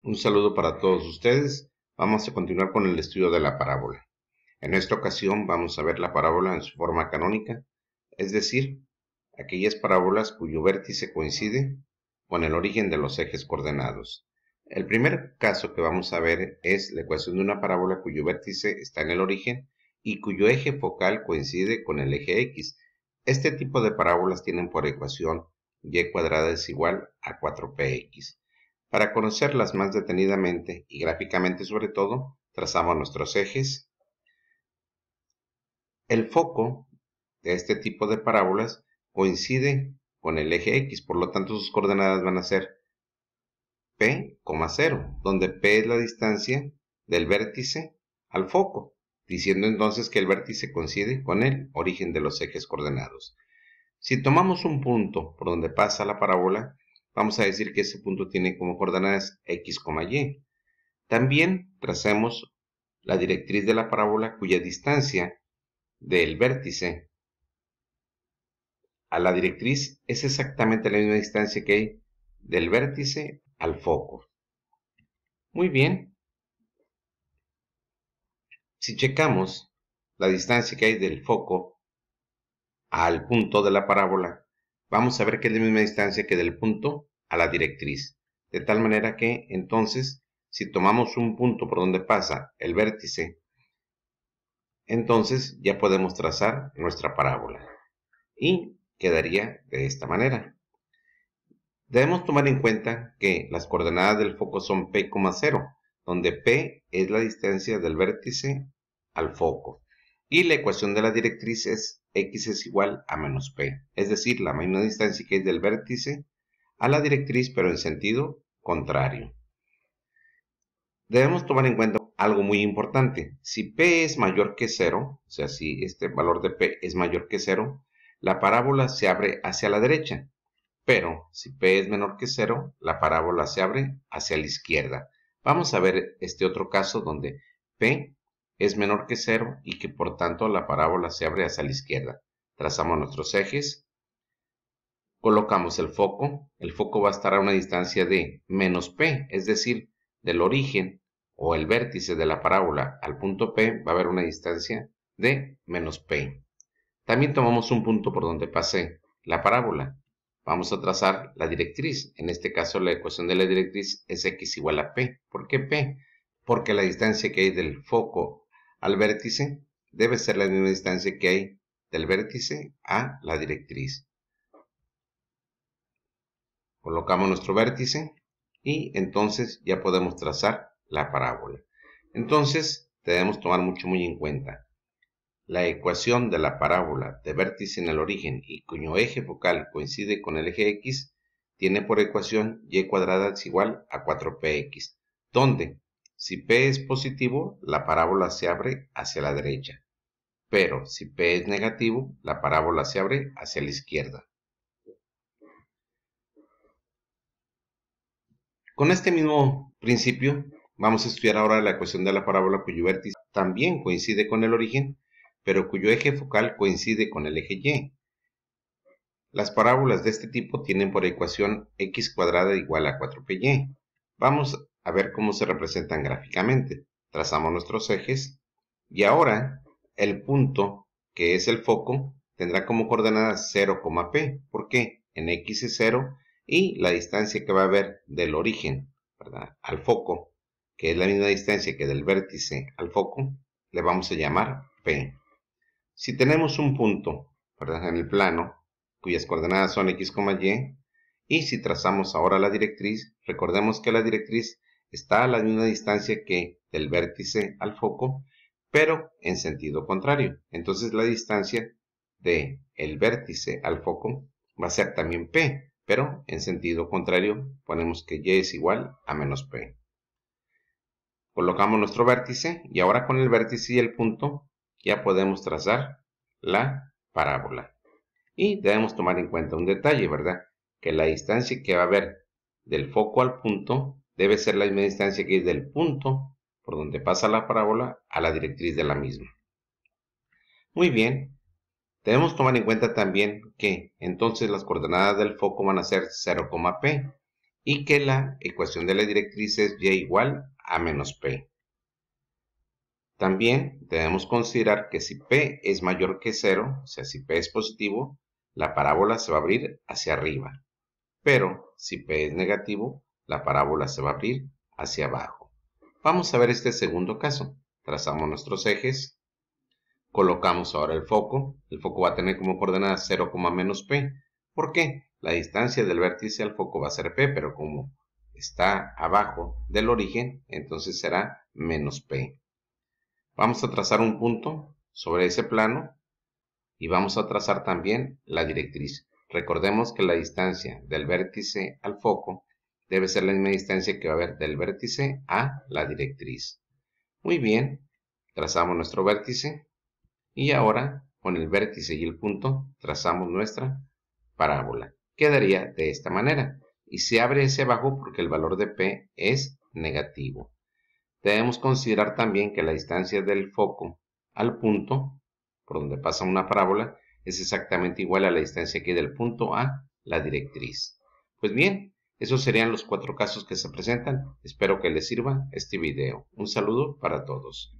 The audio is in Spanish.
Un saludo para todos ustedes. Vamos a continuar con el estudio de la parábola. En esta ocasión vamos a ver la parábola en su forma canónica, es decir, aquellas parábolas cuyo vértice coincide con el origen de los ejes coordenados. El primer caso que vamos a ver es la ecuación de una parábola cuyo vértice está en el origen y cuyo eje focal coincide con el eje X. Este tipo de parábolas tienen por ecuación y cuadrada es igual a 4px. Para conocerlas más detenidamente y gráficamente sobre todo, trazamos nuestros ejes. El foco de este tipo de parábolas coincide con el eje X, por lo tanto sus coordenadas van a ser P, 0, donde P es la distancia del vértice al foco, diciendo entonces que el vértice coincide con el origen de los ejes coordenados. Si tomamos un punto por donde pasa la parábola, vamos a decir que ese punto tiene como coordenadas X, Y. También tracemos la directriz de la parábola cuya distancia del vértice a la directriz es exactamente la misma distancia que hay del vértice al foco. Muy bien. Si checamos la distancia que hay del foco al punto de la parábola, vamos a ver que es la misma distancia que del punto a la directriz. De tal manera que, entonces, si tomamos un punto por donde pasa el vértice, entonces ya podemos trazar nuestra parábola. Y quedaría de esta manera. Debemos tomar en cuenta que las coordenadas del foco son P, 0, donde P es la distancia del vértice al foco. Y la ecuación de la directriz es X es igual a menos P, es decir, la misma distancia que es del vértice a la directriz, pero en sentido contrario. Debemos tomar en cuenta algo muy importante. Si P es mayor que 0, o sea, si este valor de P es mayor que 0, la parábola se abre hacia la derecha. Pero si P es menor que 0, la parábola se abre hacia la izquierda. Vamos a ver este otro caso donde P es menor que 0 y que por tanto la parábola se abre hacia la izquierda. Trazamos nuestros ejes, colocamos el foco va a estar a una distancia de menos P, es decir, del origen o el vértice de la parábola al punto P va a haber una distancia de menos P. También tomamos un punto por donde pase la parábola. Vamos a trazar la directriz. En este caso la ecuación de la directriz es X igual a P. ¿Por qué P? Porque la distancia que hay del foco al vértice debe ser la misma distancia que hay del vértice a la directriz. Colocamos nuestro vértice y entonces ya podemos trazar la parábola. Entonces debemos tomar muy en cuenta la ecuación de la parábola de vértice en el origen y cuyo eje focal coincide con el eje X tiene por ecuación y cuadrada es igual a 4px, donde si P es positivo, la parábola se abre hacia la derecha, pero si P es negativo, la parábola se abre hacia la izquierda. Con este mismo principio, vamos a estudiar ahora la ecuación de la parábola cuyo vértice también coincide con el origen, pero cuyo eje focal coincide con el eje Y. Las parábolas de este tipo tienen por ecuación x cuadrada igual a 4py. Vamos a ver cómo se representan gráficamente. Trazamos nuestros ejes y ahora el punto, que es el foco, tendrá como coordenadas 0, p. ¿Por qué? En x es 0 y la distancia que va a haber del origen, ¿verdad?, al foco, que es la misma distancia que del vértice al foco, le vamos a llamar P. Si tenemos un punto, ¿verdad?, en el plano, cuyas coordenadas son x, y, y si trazamos ahora la directriz, recordemos que la directriz está a la misma distancia que del vértice al foco, pero en sentido contrario. Entonces la distancia del vértice al foco va a ser también P, pero en sentido contrario ponemos que Y es igual a menos P. Colocamos nuestro vértice y ahora con el vértice y el punto ya podemos trazar la parábola. Y debemos tomar en cuenta un detalle, ¿verdad? Que la distancia que va a haber del foco al punto debe ser la misma distancia que es del punto por donde pasa la parábola a la directriz de la misma. Muy bien, debemos tomar en cuenta también que entonces las coordenadas del foco van a ser 0, p y que la ecuación de la directriz es y igual a menos p. También debemos considerar que si p es mayor que 0, o sea, si p es positivo, la parábola se va a abrir hacia arriba. Pero si p es negativo, la parábola se va a abrir hacia abajo. Vamos a ver este segundo caso. Trazamos nuestros ejes. Colocamos ahora el foco. El foco va a tener como coordenada 0, menos p. ¿Por qué? La distancia del vértice al foco va a ser p, pero como está abajo del origen, entonces será menos p. Vamos a trazar un punto sobre ese plano y vamos a trazar también la directriz. Recordemos que la distancia del vértice al foco debe ser la misma distancia que va a haber del vértice a la directriz. Muy bien, trazamos nuestro vértice. Y ahora, con el vértice y el punto, trazamos nuestra parábola. Quedaría de esta manera. Y se abre hacia abajo porque el valor de P es negativo. Debemos considerar también que la distancia del foco al punto, por donde pasa una parábola, es exactamente igual a la distancia que hay del punto a la directriz. Pues bien, esos serían los 4 casos que se presentan. Espero que les sirva este video. Un saludo para todos.